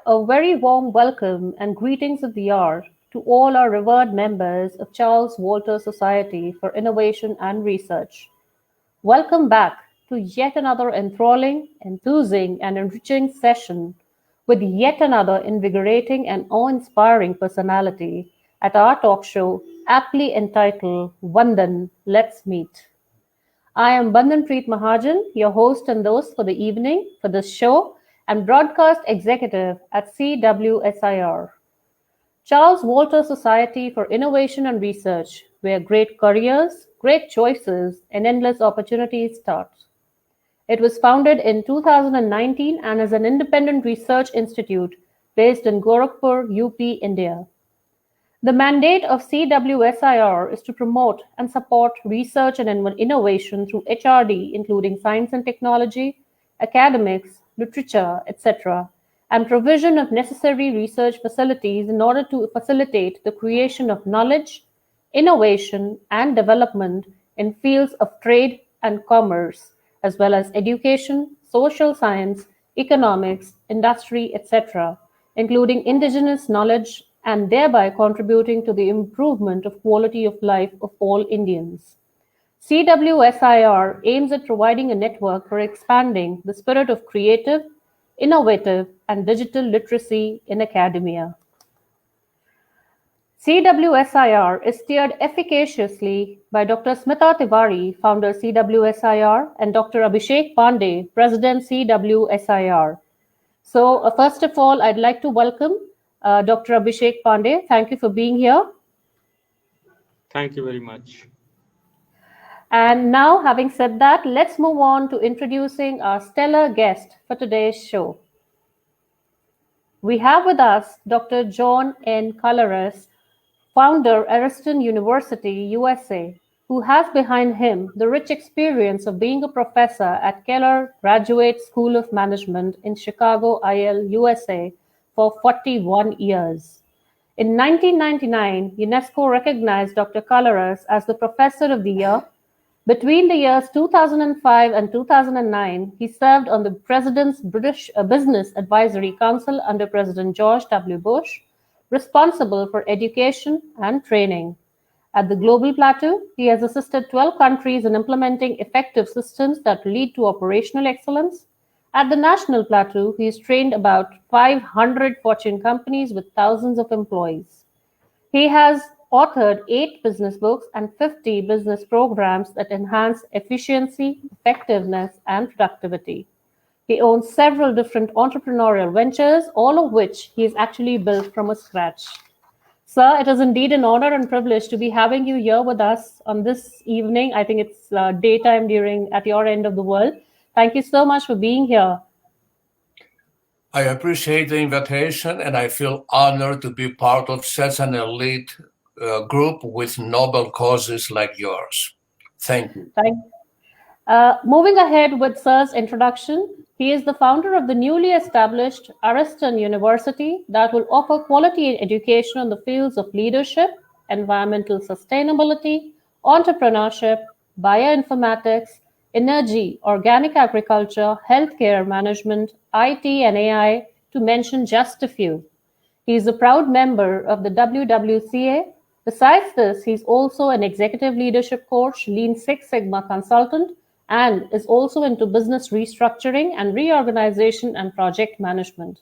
A very warm welcome and greetings of the hour to all our revered members of Charles Walter Society for Innovation and Research. Welcome back to yet another enthralling, enthusing, and enriching session with yet another invigorating and awe-inspiring personality at our talk show aptly entitled Vandan, Let's Meet. I am Bandanpreet Mahajan, your host and host for the evening for this show and broadcast executive at CWSIR, Charles Walter Society for Innovation and Research, where great careers, great choices, and endless opportunities start. It was founded in 2019 and is an independent research institute based in Gorakhpur, UP, India. The mandate of CWSIR is to promote and support research and innovation through HRD, including science and technology, academics, literature, etc., and provision of necessary research facilities in order to facilitate the creation of knowledge, innovation, and development in fields of trade and commerce, as well as education, social science, economics, industry, etc., including indigenous knowledge and thereby contributing to the improvement of quality of life of all Indians. CWSIR aims at providing a network for expanding the spirit of creative, innovative, and digital literacy in academia. CWSIR is steered efficaciously by Dr. Smita Tiwari, founder CWSIR, and Dr. Abhishek Pandey, president CWSIR. So, first of all, I'd like to welcome Dr. Abhishek Pandey. Thank you for being here. Thank you very much. And now, having said that, let's move on to introducing our stellar guest for today's show. We have with us Dr. John N. Kalaras, founder Ariston University, USA, who has behind him the rich experience of being a professor at Keller Graduate School of Management in Chicago, IL, USA, for 41 years. In 1999, UNESCO recognized Dr. Kalaras as the Professor of the Year. Between the years 2005 and 2009, he served on the President's British Business Advisory Council under President George W. Bush, responsible for education and training. At the global plateau, he has assisted 12 countries in implementing effective systems that lead to operational excellence. At the national plateau, he has trained about 500 Fortune companies with thousands of employees. He has authored 8 business books and 50 business programs that enhance efficiency, effectiveness, and productivity. He owns several different entrepreneurial ventures, all of which he has actually built from scratch. Sir, it is indeed an honor and privilege to be having you here with us on this evening. I think it's daytime at your end of the world. Thank you so much for being here. I appreciate the invitation, and I feel honored to be part of such an elite group with noble causes like yours. Thank you. Moving ahead with Sir's introduction, he is the founder of the newly established Ariston University that will offer quality education in the fields of leadership, environmental sustainability, entrepreneurship, bioinformatics, energy, organic agriculture, healthcare management, IT, and AI, to mention just a few. He is a proud member of the WWCA. Besides this, he's also an executive leadership coach, Lean Six Sigma consultant, and is also into business restructuring and reorganization and project management.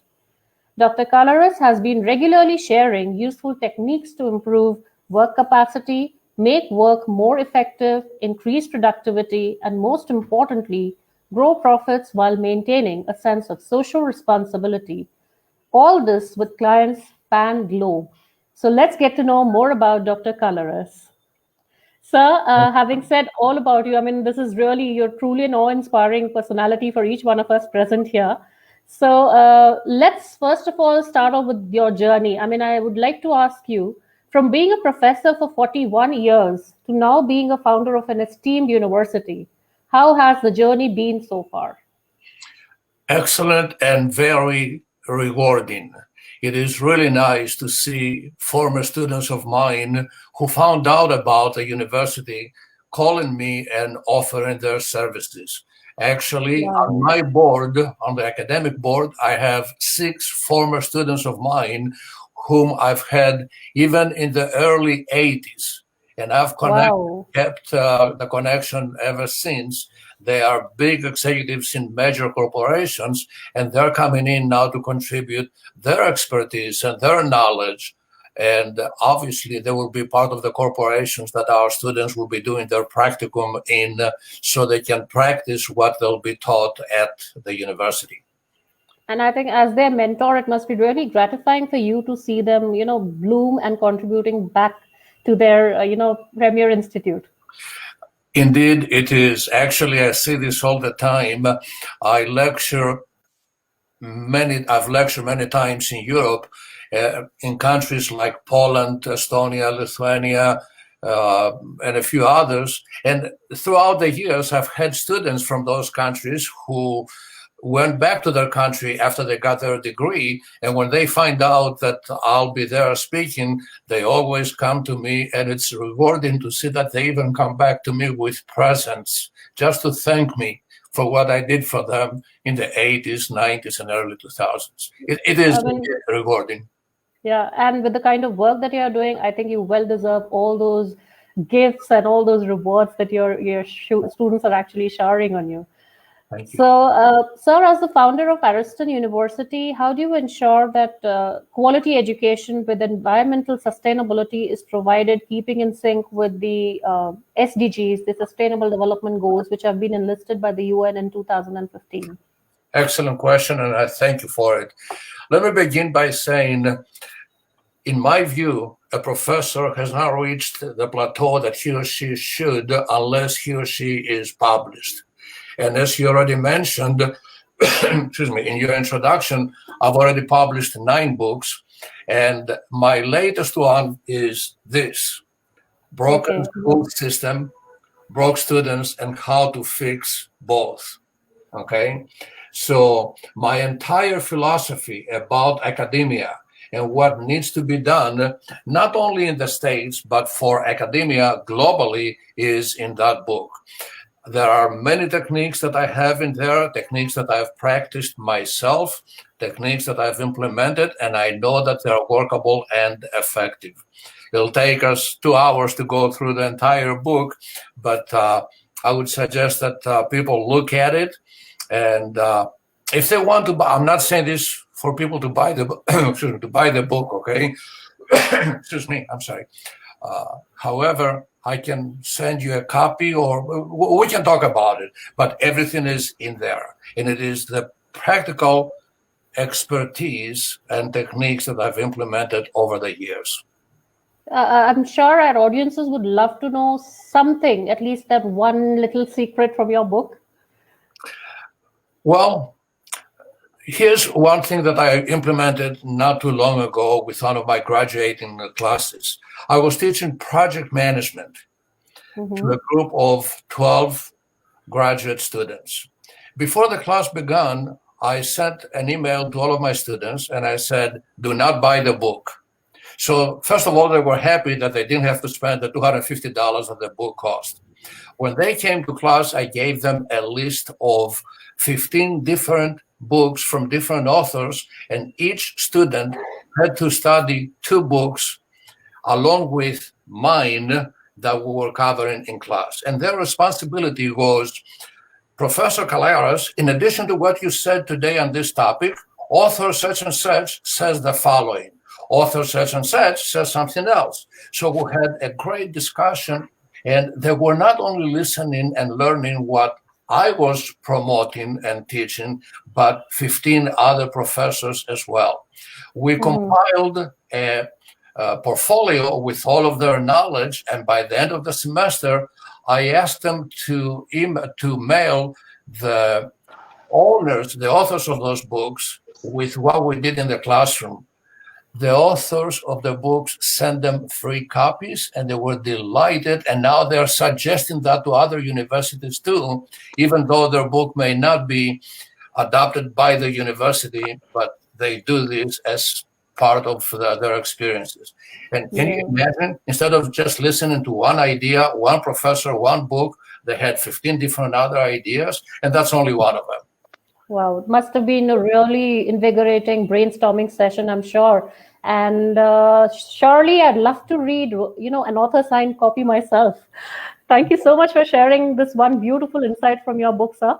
Dr. Kalaras has been regularly sharing useful techniques to improve work capacity, make work more effective, increase productivity, and most importantly, grow profits while maintaining a sense of social responsibility. All this with clients span globe. So let's get to know more about Dr. Kalaras. Sir, having said all about you, I mean, this is really, you're truly an awe-inspiring personality for each one of us present here. So let's first of all start off with your journey. I mean, I would like to ask you, from being a professor for 41 years to now being a founder of an esteemed university, how has the journey been so far? Excellent and very rewarding. It is really nice to see former students of mine who found out about the university calling me and offering their services. Actually, on Wow. my board, on the academic board, I have 6 former students of mine whom I've had even in the early 80s. And I've Wow. kept the connection ever since. They are big executives in major corporations, and they're coming in now to contribute their expertise and their knowledge. And obviously, they will be part of the corporations that our students will be doing their practicum in, so they can practice what they'll be taught at the university. And I think as their mentor, it must be really gratifying for you to see them, bloom and contributing back to their, premier institute. Indeed, it is. Actually, I see this all the time. I lecture I've lectured many times in Europe, in countries like Poland, Estonia, Lithuania, and a few others. And throughout the years, I've had students from those countries who went back to their country after they got their degree. And when they find out that I'll be there speaking, they always come to me, and it's rewarding to see that they even come back to me with presents just to thank me for what I did for them in the 80s, 90s, and early 2000s. It I is mean, rewarding. yeah, and with the kind of work that you are doing, I think you well deserve all those gifts and all those rewards that your students are actually showering on you. Thank you. So, sir, as the founder of Ariston University, how do you ensure that quality education with environmental sustainability is provided, keeping in sync with the SDGs, the Sustainable Development Goals, which have been enlisted by the UN in 2015? Excellent question, and I thank you for it. Let me begin by saying, in my view, a professor has not reached the plateau that he or she should unless he or she is published. And as you already mentioned, excuse me, in your introduction, I've already published 9 books, and my latest one is this: Broken Okay. School System, Broke Students, and How to Fix Both. Okay? So my entire philosophy about academia and what needs to be done, not only in the States, but for academia globally, is in that book. There are many techniques that I have in there, techniques that I've practiced myself, techniques that I've implemented, and I know that they're workable and effective. It'll take us 2 hours to go through the entire book, but I would suggest that people look at it, and if they want to buy, I'm not saying this for people to buy the to buy the book, okay? Excuse me, I'm sorry. However, I can send you a copy, or we can talk about it, but everything is in there. And it is the practical expertise and techniques that I've implemented over the years. I'm sure our audiences would love to know something, at least that one little secret from your book. Well, here's one thing that I implemented not too long ago with one of my graduating classes. I was teaching project management to a group of 12 graduate students. Before the class began, I sent an email to all of my students, and I said, do not buy the book. So first of all, they were happy that they didn't have to spend the $250 that the book cost. When they came to class, I gave them a list of 15 different books from different authors, and each student had to study 2 books along with mine that we were covering in class. And their responsibility was, Professor Kalaras, in addition to what you said today on this topic, author such and such says the following. Author such and such says something else. So we had a great discussion, and they were not only listening and learning what I was promoting and teaching, but 15 other professors as well. We compiled a portfolio with all of their knowledge, and by the end of the semester, I asked them to mail the owners, the authors of those books, with what we did in the classroom. The authors of the books sent them free copies, and they were delighted. And now they're suggesting that to other universities too, even though their book may not be adopted by the university, but they do this as part of their experiences. And can you imagine, instead of just listening to one idea, one professor, one book, They had 15 different other ideas, and that's only one of them. Wow, it must have been a really invigorating brainstorming session, I'm sure. And surely I'd love to read, an author signed copy myself. Thank you so much for sharing this one beautiful insight from your book, sir.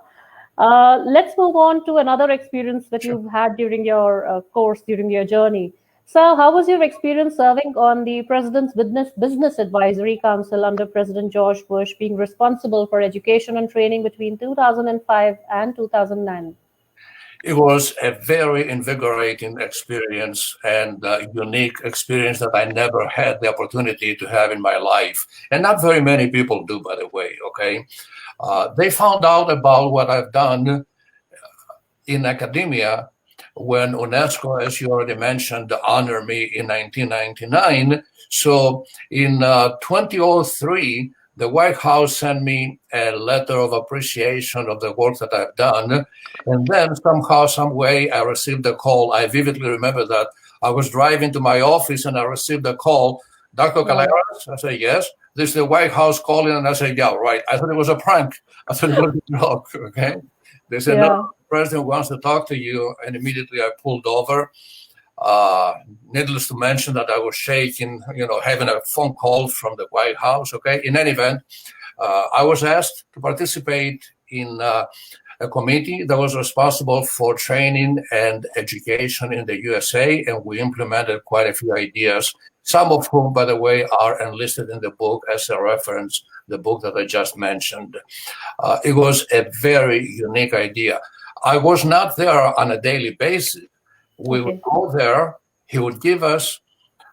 Let's move on to another experience that Sure. you've had during your course, during your journey. So, how was your experience serving on the President's Business Advisory Council under President George Bush, being responsible for education and training between 2005 and 2009? It was a very invigorating experience and a unique experience that I never had the opportunity to have in my life. And not very many people do, by the way, okay? They found out about what I've done in academia when UNESCO, as you already mentioned, honored me in 1999. So in 2003, the White House sent me a letter of appreciation of the work that I've done. And then somehow, some way, I received a call. I vividly remember that I was driving to my office and I received a call. Dr. Wow. Kalaras? I said, yes. This is the White House calling. And I said, yeah, right. I thought it was a prank. I thought it was a joke, okay? They said, no, Yeah. the president wants to talk to you. And immediately I pulled over. Needless to mention that I was shaking, having a phone call from the White House. Okay. In any event, I was asked to participate in a committee that was responsible for training and education in the USA, and we implemented quite a few ideas, some of whom, by the way, are enlisted in the book as a reference, the book that I just mentioned. It was a very unique idea. I was not there on a daily basis. We would Okay. go there, he would give us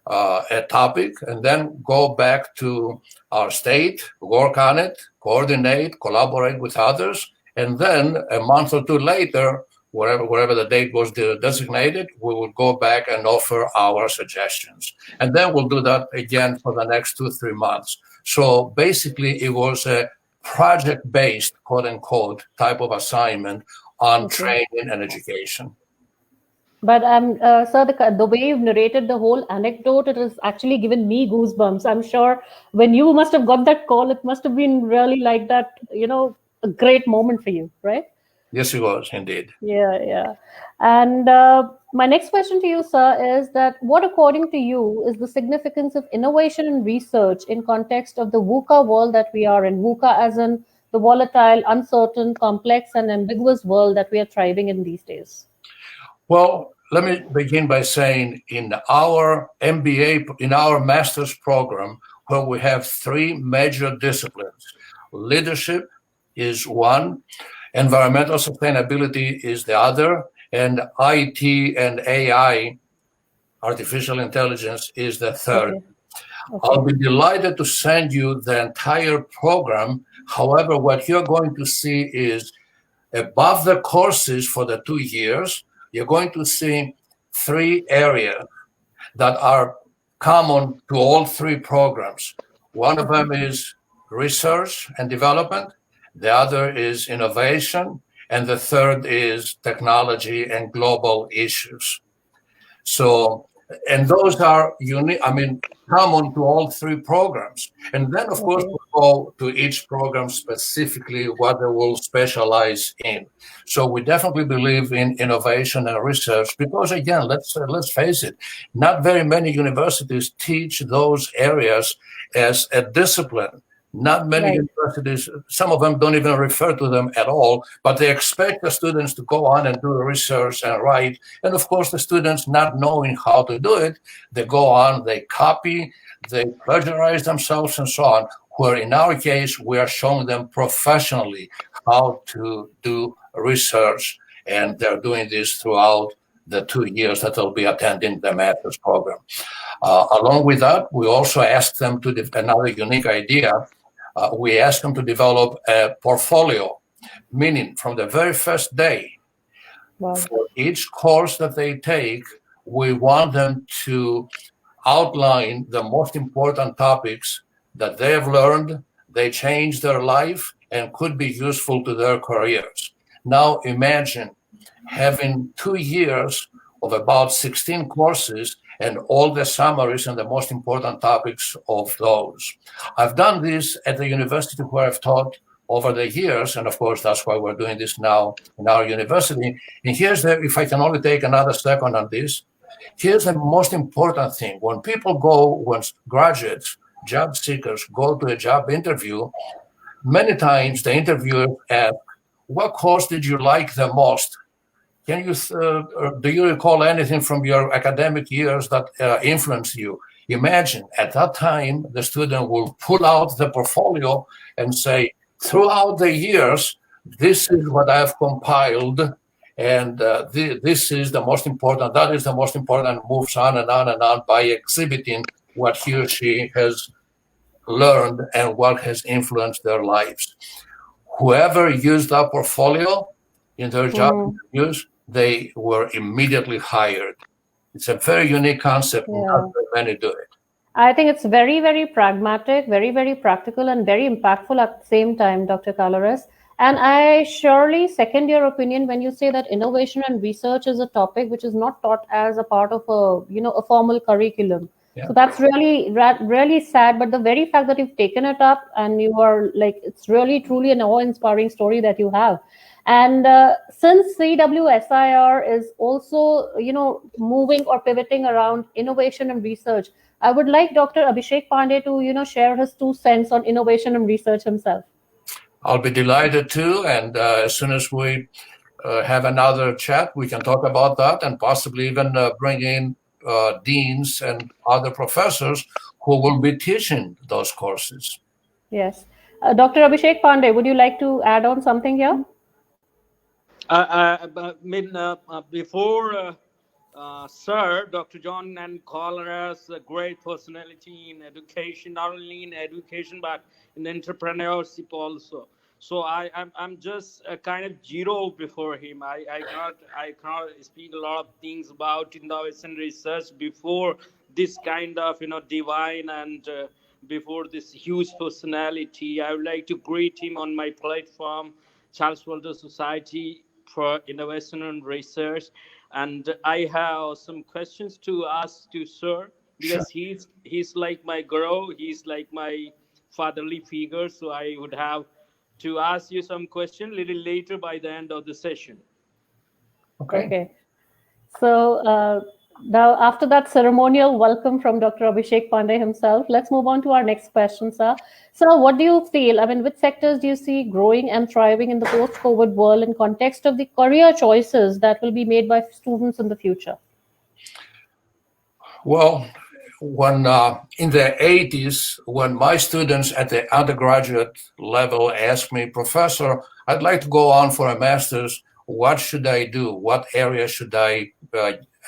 a topic, and then go back to our state, work on it, coordinate, collaborate with others, and then a month or two later, wherever the date was designated, we would go back and offer our suggestions. And then we'll do that again for the next 2-3 months. So basically, it was a project-based, quote unquote, type of assignment on Okay. training and education. But sir, the way you've narrated the whole anecdote, it has actually given me goosebumps. I'm sure when you must have got that call, it must have been really like that, a great moment for you, right? Yes, it was indeed. Yeah, yeah. And my next question to you, sir, is that what, according to you, is the significance of innovation and research in context of the VUCA world that we are in? VUCA as in the volatile, uncertain, complex, and ambiguous world that we are thriving in these days. Well, let me begin by saying in our MBA, in our master's program, where we have 3 major disciplines, leadership is one, environmental sustainability is the other, and IT and AI, artificial intelligence, is the third. Okay. I'll Okay. be delighted to send you the entire program. However, what you're going to see is above the courses for the 2 years, you're going to see 3 areas that are common to all 3 programs. One of them is research and development, the other is innovation, and the third is technology and global issues. So, and those are unique, common to all 3 programs. And then, of course, Okay. we'll go to each program specifically what they will specialize in. So we definitely believe in innovation and research because, again, let's face it, not very many universities teach those areas as a discipline. Not many Right. universities, some of them don't even refer to them at all, but they expect the students to go on and do the research and write. And of course, the students not knowing how to do it, they go on, they copy, they plagiarize themselves and so on, where in our case, we are showing them professionally how to do research. And they're doing this throughout the 2 years that they'll be attending the master's program. Along with that, we also ask them to, another unique idea, we ask them to develop a portfolio, meaning from the very first day, Wow. for each course that they take, we want them to outline the most important topics that they have learned, they change their life, and could be useful to their careers. Now imagine having 2 years of about 16 courses and all the summaries and the most important topics of those. I've done this at the university where I've taught over the years, and of course, that's why we're doing this now in our university. And here's if I can only take another second on this, here's the most important thing. When graduates, job seekers go to a job interview, many times the interviewer asks, what course did you like the most? Can you do you recall anything from your academic years that influenced you? Imagine at that time the student will pull out the portfolio and say, throughout the years, this is what I have compiled, and this is the most important, that is the most important, and moves on and on and on by exhibiting what he or she has learned and what has influenced their lives. Whoever used that portfolio in their job interviews, they were immediately hired. It's a very unique concept, and not very many do it. I think it's very, very pragmatic, very, very practical, and very impactful at the same time, Dr. Kalaras. And I surely second your opinion when you say that innovation and research is a topic which is not taught as a part of a formal curriculum. Yeah. So that's really sad. But the very fact that you've taken it up and you are like, it's really truly an awe-inspiring story that you have. And since CWSIR is also, moving or pivoting around innovation and research, I would like Dr. Abhishek Pandey to, share his 2 cents on innovation and research himself. I'll be delighted to. And as soon as we have another chat, we can talk about that and possibly even bring in deans and other professors who will be teaching those courses. Yes. Dr. Abhishek Pandey, would you like to add on something here? Before Sir Dr. John and Kalaras, a great personality in education, not only in education but in entrepreneurship also. So I'm just a kind of zero before him. I cannot speak a lot of things about innovation research before this kind of divine and before this huge personality. I would like to greet him on my platform, Charles Walter Society for Innovation and Research. And I have some questions to ask to Sir, because sure. he's like my guru, he's like my fatherly figure. So I would have to ask you some question a little later by the end of the session. Okay. So now after that ceremonial welcome from Dr. Abhishek Pandey himself, let's move on to our next question, sir. So what do you feel, which sectors do you see growing and thriving in the post-COVID world in context of the career choices that will be made by students in the future? Well, when in the 80s, when my students at the undergraduate level asked me, Professor, I'd like to go on for a master's, what should I do? What area should I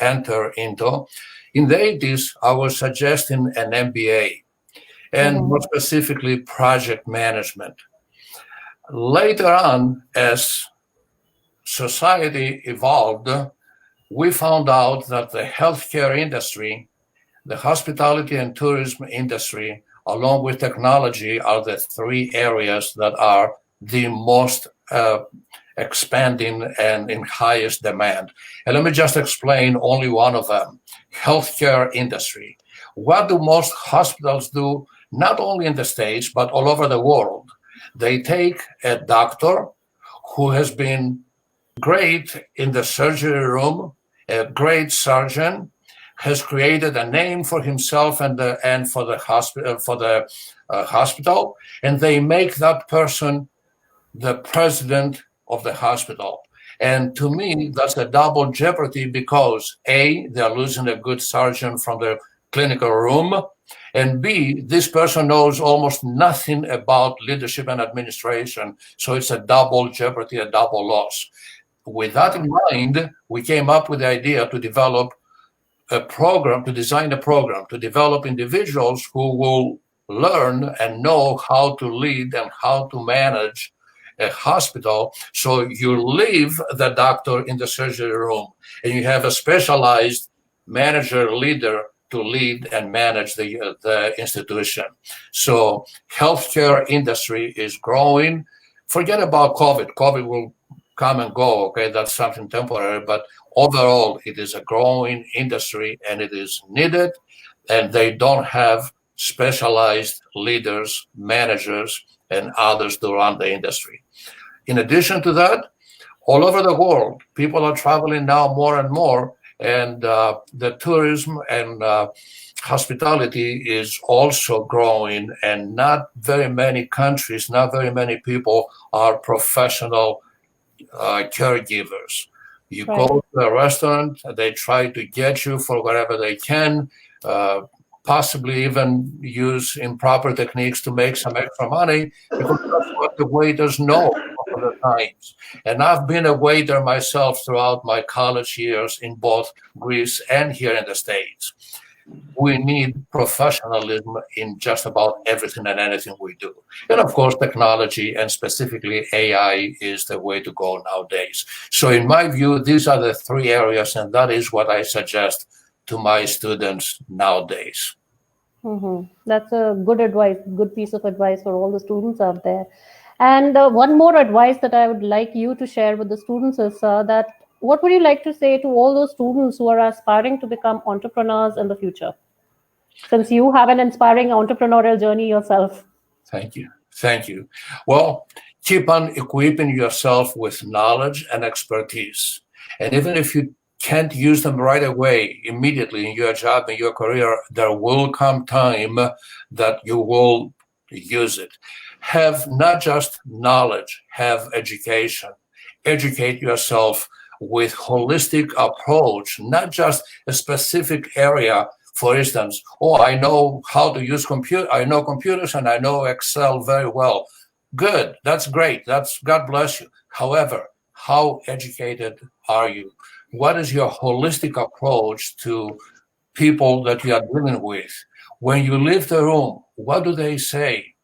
enter into? In the 80s, I was suggesting an MBA, and more specifically, project management. Later on, as society evolved, we found out that the healthcare industry, the hospitality and tourism industry, along with technology, are the 3 areas that are the most expanding and in highest demand. And let me just explain only one of them, healthcare industry. What do most hospitals do, not only in the States, but all over the world? They take a doctor who has been great in the surgery room, a great surgeon, has created a name for himself and for the hospital, and they make that person the president of the hospital. And to me, that's a double jeopardy because A, they're losing a good surgeon from the clinical room, and B, this person knows almost nothing about leadership and administration. So it's a double jeopardy, a double loss. With that in mind, we came up with the idea to develop a program, to design a program, to develop individuals who will learn and know how to lead and how to manage a hospital. So you leave the doctor in the surgery room and you have a specialized manager leader to lead and manage the institution. So healthcare industry is growing. Forget about COVID. COVID will come and go. Okay, that's something temporary, but overall, it is a growing industry and it is needed, and they don't have specialized leaders, managers, and others to run the industry. In addition to that, all over the world, people are traveling now more and more, and the tourism and hospitality is also growing, and not very many countries, not very many people are professional caregivers. You Right. go to a restaurant, they try to get you for whatever they can, possibly even use improper techniques to make some extra money, because that's what the waiters know of the times. And I've been a waiter myself throughout my college years in both Greece and here in the States. We need professionalism in just about everything and anything we do. And of course, technology and specifically AI is the way to go nowadays. So in my view, these are the three areas, and that is what I suggest to my students nowadays. That's a good advice, good piece of advice for all the students out there. And one more advice that I would like you to share with the students is that what would you like to say to all those students who are aspiring to become entrepreneurs in the future? Since you have an inspiring entrepreneurial journey yourself. Thank you. Thank you. Well, keep on equipping yourself with knowledge and expertise. And even if you can't use them right away, immediately in your job, in your career, there will come time that you will use it. Have not just knowledge, have education. Educate yourself with holistic approach, not just a specific area. For instance, I know how to use I know computers and I know Excel very well. Good, that's great. That's God bless you. However, how educated are you? What is your holistic approach to people that you are dealing with? When you leave the room, what do they say?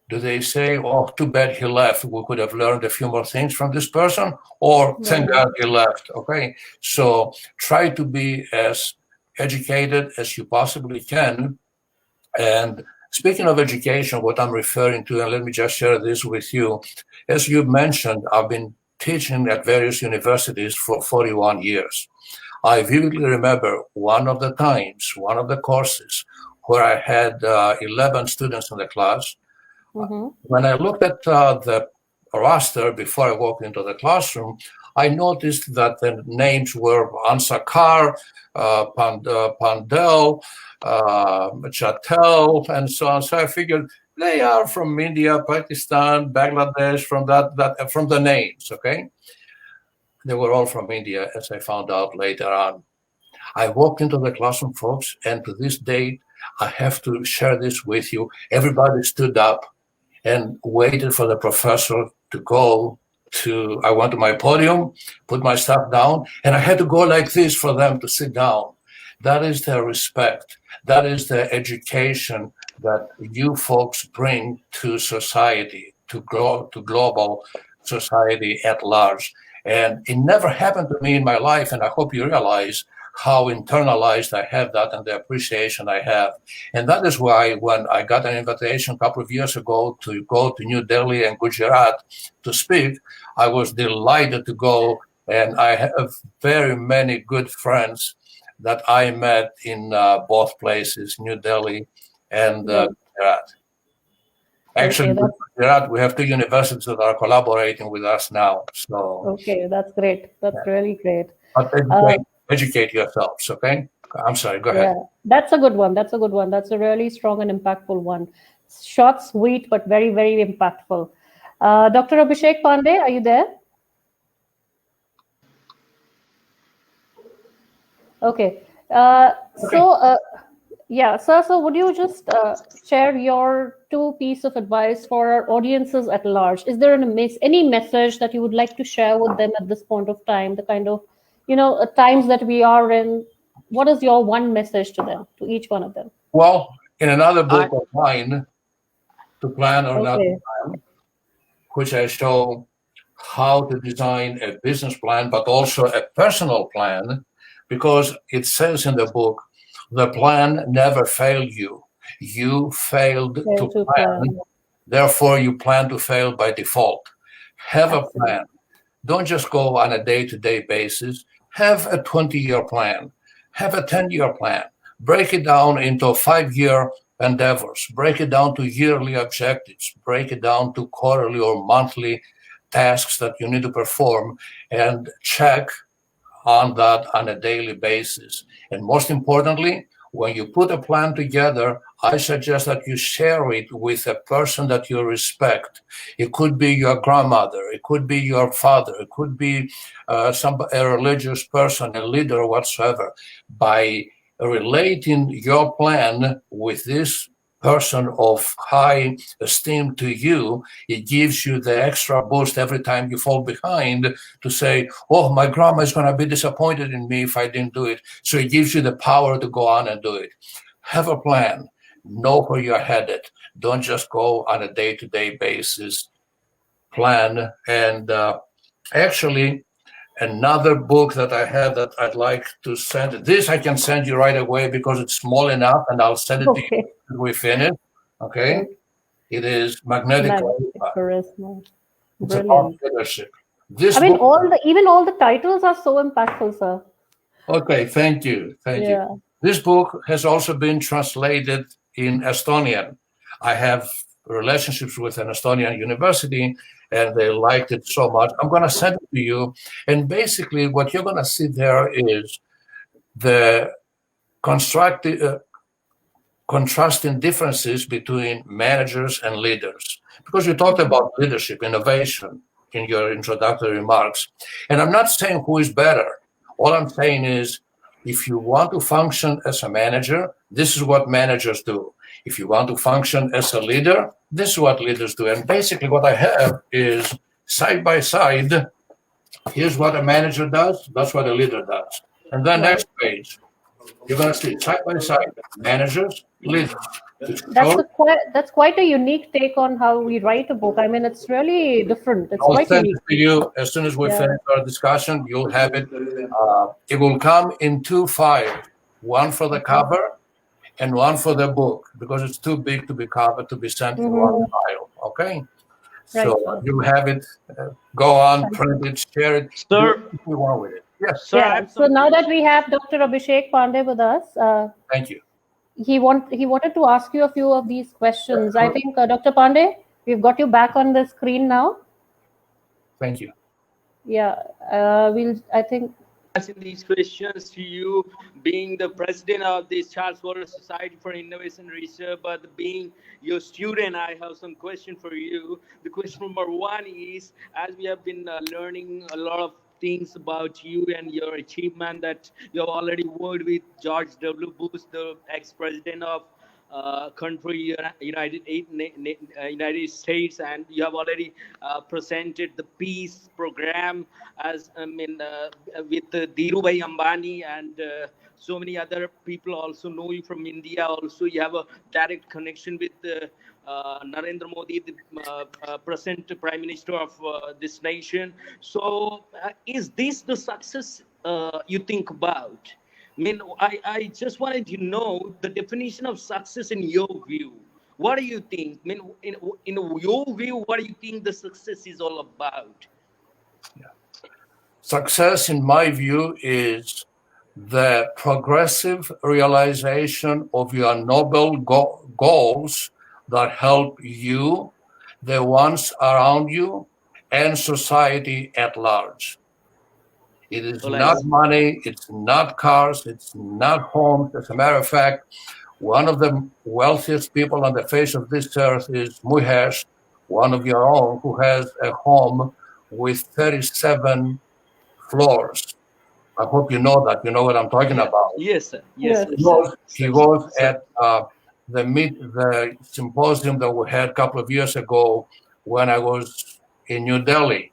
Do they say, "Oh, too bad he left. We could have learned a few more things from this person," or "Thank God he left"? Okay, so try to be as educated as you possibly can. And speaking of education, what I'm referring to, and let me just share this with you, as you mentioned, I've been teaching at various universities for 41 years. I vividly remember one of the courses where I had 11 students in the class. When I looked at the roster before I walked into the classroom, I noticed that the names were Ansakar, Pandel, Chatel, and so on. So I figured they are from India, Pakistan, Bangladesh, from the names, okay? They were all from India, as I found out later on. I walked into the classroom, folks, and to this day, I have to share this with you. Everybody stood up and waited for the professor to go I went to my podium, put my stuff down, and I had to go like this for them to sit down. That is the respect. That is the education that you folks bring to society, to global society at large. And it never happened to me in my life, and I hope you realize how internalized I have that and the appreciation I have. And that is why when I got an invitation a couple of years ago to go to New Delhi and Gujarat to speak, I was delighted to go. And I have very many good friends that I met in both places, New Delhi and Gujarat. Actually, Gujarat, we have two universities that are collaborating with us now. So okay, that's great. That's really great. But educate yourselves, okay? I'm sorry, go ahead. Yeah, that's a good one. That's a good one. That's a really strong and impactful one. Short, sweet, but very, very impactful. Dr. Abhishek Pandey, are you there? Okay. Yeah, sir. So would you just share your two pieces of advice for our audiences at large? Is there any message that you would like to share with them at this point of time? The kind of, times that we are in. What is your one message to them, to each one of them? Well, in another book of mine, To Plan or Not to Plan, which I show how to design a business plan, but also a personal plan, because it says in the book, the plan never failed you. You failed to plan. Therefore, you plan to fail by default. Have a plan. Don't just go on a day-to-day basis. Have a 20-year plan. Have a 10-year plan. Break it down into a 5-year endeavors. Break it down to yearly objectives. Break it down to quarterly or monthly tasks that you need to perform, and check on that on a daily basis. And most importantly, when you put a plan together, I suggest that you share it with a person that you respect. It could be your grandmother, it could be your father, it could be a religious person, a leader, whatsoever. By relating your plan with this person of high esteem to you, it gives you the extra boost every time you fall behind to say, oh, my grandma is going to be disappointed in me if I didn't do it. So it gives you the power to go on and do it. Have a plan. Know where you're headed. Don't just go on a day-to-day basis. Plan. And actually, another book that I have that I'd like to send. This I can send you right away because it's small enough, and I'll send it to you when we finish. Okay? It is Magnetic Charisma. It's about leadership. This I mean, book, even all the titles are so impactful, sir. okay, thank you. Thank you. This book has also been translated in Estonian. I have relationships with an Estonian university, and they liked it so much. I'm going to send it to you. And basically, what you're going to see there is the contrasting differences between managers and leaders. Because you talked about leadership, innovation in your introductory remarks. And I'm not saying who is better. All I'm saying is, if you want to function as a manager, this is what managers do. If you want to function as a leader, this is what leaders do. And basically what I have is side by side, here's what a manager does, that's what a leader does. And then next page, you're going to see side by side, managers, leaders. That's quite a unique take on how we write a book. I mean, it's really different. It's I'll quite send unique. it to you as soon as we finish our discussion. You'll have it. It will come in 2 files, one for the cover and one for the book, because it's too big to be covered to be sent in one file. Okay, so you have it. Go on, print it, share it. Sir, do what you want with it. Yes. Sir, So now that we have Dr. Abhishek Pandey with us, Thank you. he wanted to ask you a few of these questions. I think, Dr. Pandey, we've got you back on the screen now. Thank you. Yeah, I think asking these questions to you, being the president of the Charles Water Society for Innovation Research, but being your student, I have some question for you. The question number one is, as we have been learning a lot of things about you and your achievement, that you have already worked with George W. Bush, the ex-president of country United States, and you have already presented the peace program as with Dhirubhai Ambani, and so many other people also know you from India. Also, you have a direct connection with Narendra Modi, the present Prime Minister of this nation. So, is this the success you think about? I mean, I just wanted to know the definition of success in your view. What do you think? I mean, in your view, what do you think the success is all about? Yeah. Success, in my view, is the progressive realization of your noble goals that help you, the ones around you, and society at large. It is not money, it's not cars, it's not homes. As a matter of fact, one of the wealthiest people on the face of this earth is Muhesh, one of your own, who has a home with 37 floors. I hope you know that. You know what I'm talking about. Yes, sir. Yes, He was at the symposium that we had a couple of years ago when I was in New Delhi.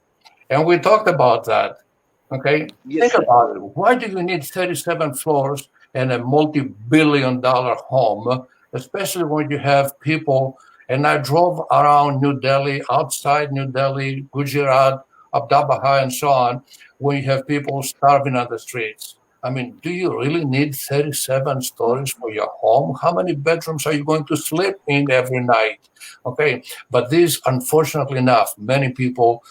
And we talked about that. Okay, think about it. Why do you need 37 floors and a multi-billion-dollar home, especially when you have people? And I drove around New Delhi, outside New Delhi, Gujarat, Ahmedabad, and so on, when you have people starving on the streets. I mean, do you really need 37 stories for your home? How many bedrooms are you going to sleep in every night? Okay, but these, unfortunately enough, many people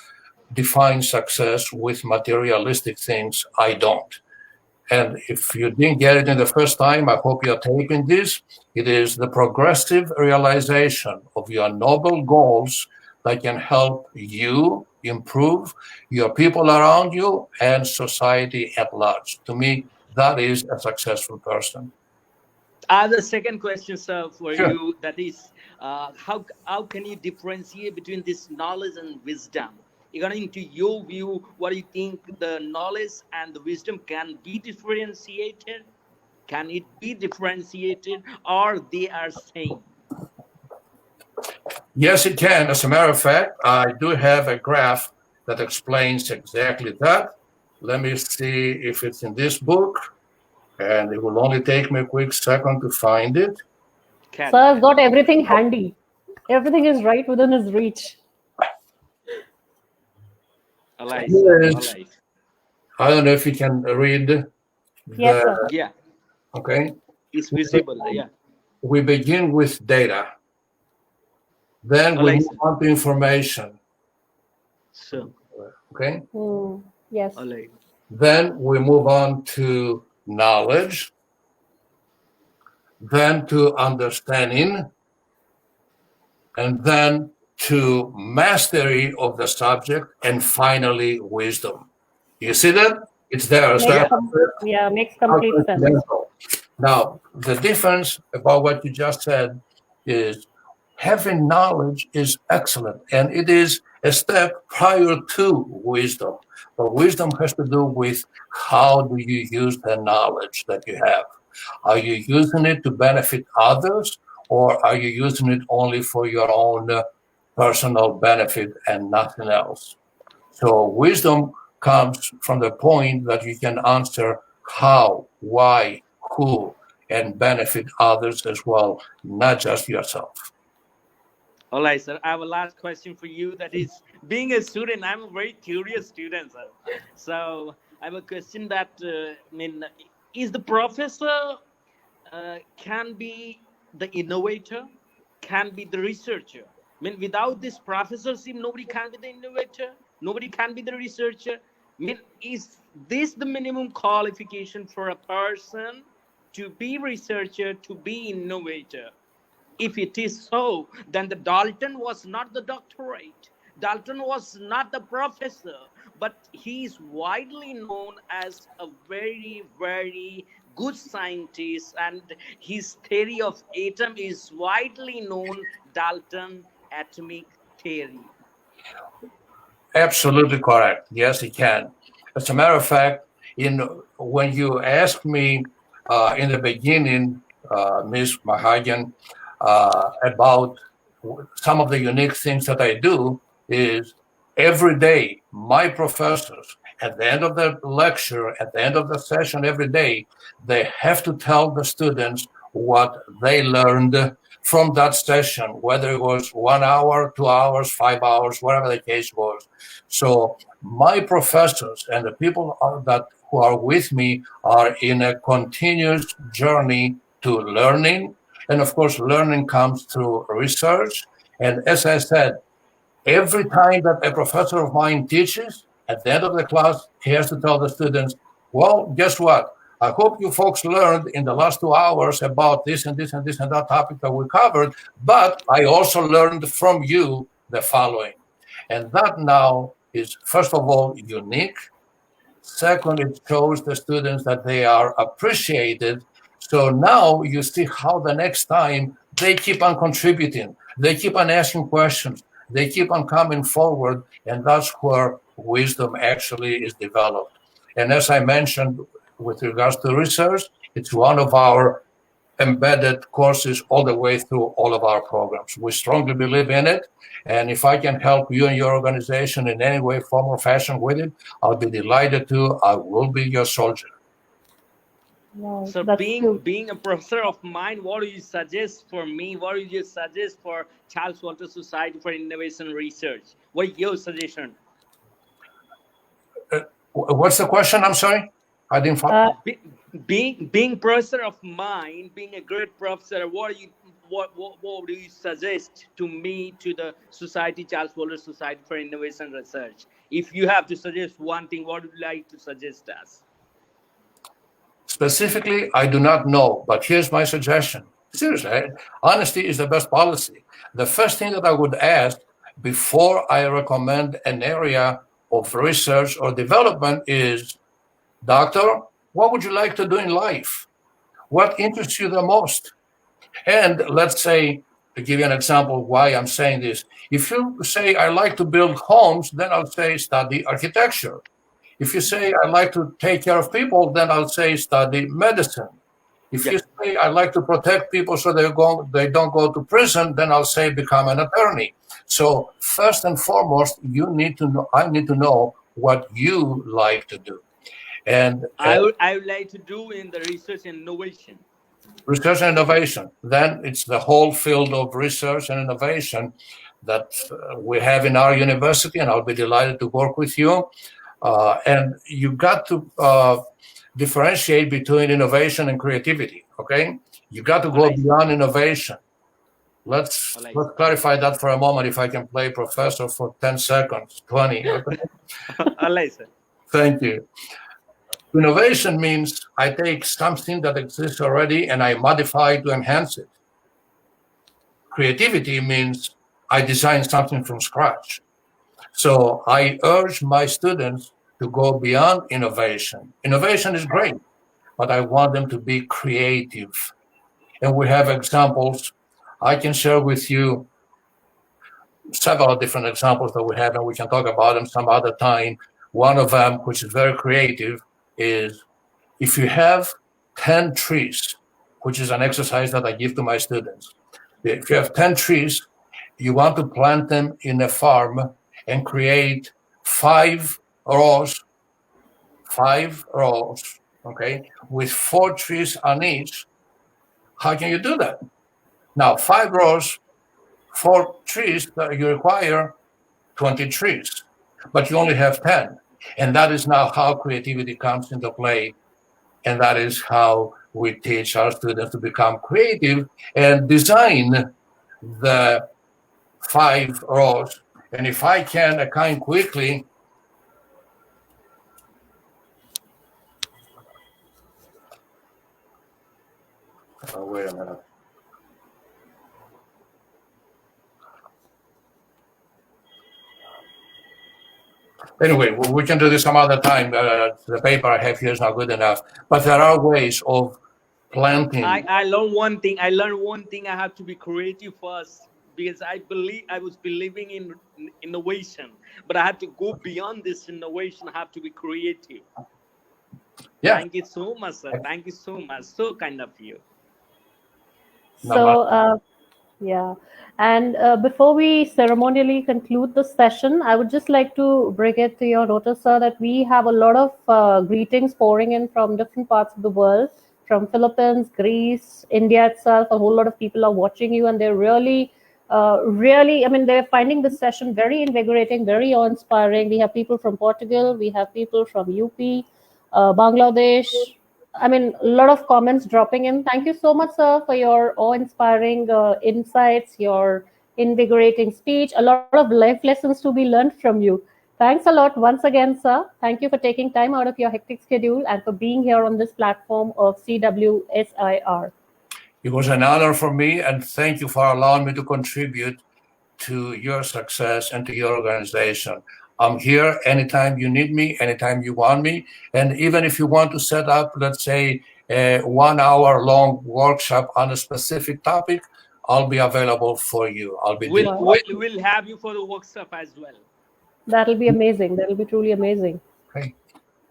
define success with materialistic things. I don't. And if you didn't get it in the first time, I hope you're taping this. It is the progressive realization of your noble goals that can help you improve your people around you and society at large. To me, that is a successful person. I have the second question, sir, for Sure. you. That is, how can you differentiate between this knowledge and wisdom? According to your view, what do you think the knowledge and the wisdom can be differentiated? Can it be differentiated, or they are same? Yes, it can. As a matter of fact, I do have a graph that explains exactly that. Let me see if it's in this book, and it will only take me a quick second to find it. Can Sir has got everything handy. Everything is right within his reach. alright, sir. Here All is, right. I don't know if you can read Yes, sir. the, Yeah, okay. it's visible. Yeah. We begin with data, then All we right, move sir. on to information, So, okay. Yes. all right. Then we move on to knowledge, then to understanding, and then to mastery of the subject, and finally wisdom. You see that? It's there. It's Makes not makes complete sense. coincidental. Now, the difference about what you just said is having knowledge is excellent, and it is a step prior to wisdom. But wisdom has to do with how do you use the knowledge that you have? Are you using it to benefit others, or are you using it only for your own personal benefit and nothing else? So wisdom comes from the point that you can answer how, why, who, and benefit others as well, not just yourself. All right, sir. I have a last question for you. That is, being a student, I'm a very curious student, sir. So I have a question that, is the professor can be the innovator, can be the researcher? Without this professorship, nobody can be the innovator, nobody can be the researcher. Is this the minimum qualification for a person to be researcher, to be innovator? If it is so, then the Dalton was not the doctorate. Dalton was not the professor, but he is widely known as a very, very good scientist, and his theory of atom is widely known, Dalton atomic theory. Absolutely correct. Yes, it can. As a matter of fact, when you asked me in the beginning, Ms. Mahajan, about some of the unique things that I do, is every day my professors, at the end of the lecture, at the end of the session every day, they have to tell the students what they learned from that session, whether it was 1 hour, 2 hours, 5 hours, whatever the case was. So my professors and the people who are with me are in a continuous journey to learning. And of course, learning comes through research. And as I said, every time that a professor of mine teaches, at the end of the class, he has to tell the students, well, guess what? I hope you folks learned in the last 2 hours about this and this and this and that topic that we covered, but I also learned from you the following. And that now is, first of all, unique. Second, it shows the students that they are appreciated. So now you see how the next time they keep on contributing, they keep on asking questions, they keep on coming forward, and that's where wisdom actually is developed. And as I mentioned, with regards to research, it's one of our embedded courses all the way through all of our programs. We strongly believe in it. And if I can help you and your organization in any way, form, or fashion with it, I'll be delighted to. I will be your soldier. Wow, So that's cute. being a professor of mine, what do you suggest for me? What do you suggest for Charles Walter Society for Innovation Research? What is your suggestion? What's the question? I'm sorry. I didn't follow. Uh, Being professor of mine, being a great professor, what do you suggest to me, to the society, Charles Walter Society for Innovation Research? If you have to suggest one thing, what would you like to suggest us? Specifically, I do not know, but here's my suggestion. Seriously, honesty is the best policy. The first thing that I would ask before I recommend an area of research or development is, Doctor, what would you like to do in life? What interests you the most? And let's say, to give you an example of why I'm saying this, if you say, I like to build homes, then I'll say, study architecture. If you say, I like to take care of people, then I'll say, study medicine. If you say, I like to protect people so they don't go to prison, then I'll say, become an attorney. So first and foremost, I need to know what you like to do. And I would like to do in the research and innovation. Research and innovation. Then it's the whole field of research and innovation that we have in our university, and I'll be delighted to work with you. And you got to differentiate between innovation and creativity. Okay, you got to go beyond innovation. Let's clarify that for a moment. If I can play professor for 10 seconds, 20. Okay? Thank you. Innovation means I take something that exists already and I modify it to enhance it. Creativity means I design something from scratch. So I urge my students to go beyond innovation. Innovation is great, but I want them to be creative. And we have examples. I can share with you several different examples that we have, and we can talk about them some other time. One of them, which is very creative, is if you have 10 trees, which is an exercise that I give to my students. If you have 10 trees, you want to plant them in a farm and create 5 rows, okay, with 4 trees on each. How can you do that? Now, 5 rows, 4 trees, you require 20 trees, but you only have 10. And that is now how creativity comes into play. And that is how we teach our students to become creative and design the 5 rows. And if I can kind quickly, wait a minute. Anyway, we can do this some other time. The paper I have here is not good enough. But there are ways of planting. I learned one thing. I have to be creative first, because I was believing in innovation, but I have to go beyond this innovation. I have to be creative. Yeah. Thank you so much, sir. Thank you so much. So kind of you. So, yeah. And before we ceremonially conclude the session, I would just like to bring it to your notice, sir, that we have a lot of greetings pouring in from different parts of the world, from Philippines, Greece, India itself. A whole lot of people are watching you, and they're really, I mean, they're finding this session very invigorating, very awe-inspiring. We have people from Portugal, we have people from UP, Bangladesh. I mean, a lot of comments dropping in. Thank you so much, sir, for your awe-inspiring insights, your invigorating speech, a lot of life lessons to be learned from you. Thanks a lot once again, sir. Thank you for taking time out of your hectic schedule and for being here on this platform of CWSIR. It was an honor for me, and thank you for allowing me to contribute to your success and to your organization. I'm here anytime you need me, anytime you want me. And even if you want to set up, let's say, a 1 hour long workshop on a specific topic, I'll be available for you. We'll have you for the workshop as well. That'll be amazing. That'll be truly amazing. Okay.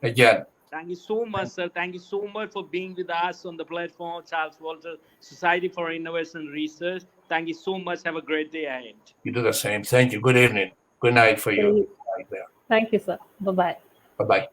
Again. Thank you so much, sir. Thank you so much for being with us on the platform, Charles Walter Society for Innovation and Research. Thank you so much. Have a great day ahead. You do the same. Thank you. Good evening. Good night for you. Thank you, sir. Bye-bye. Bye-bye.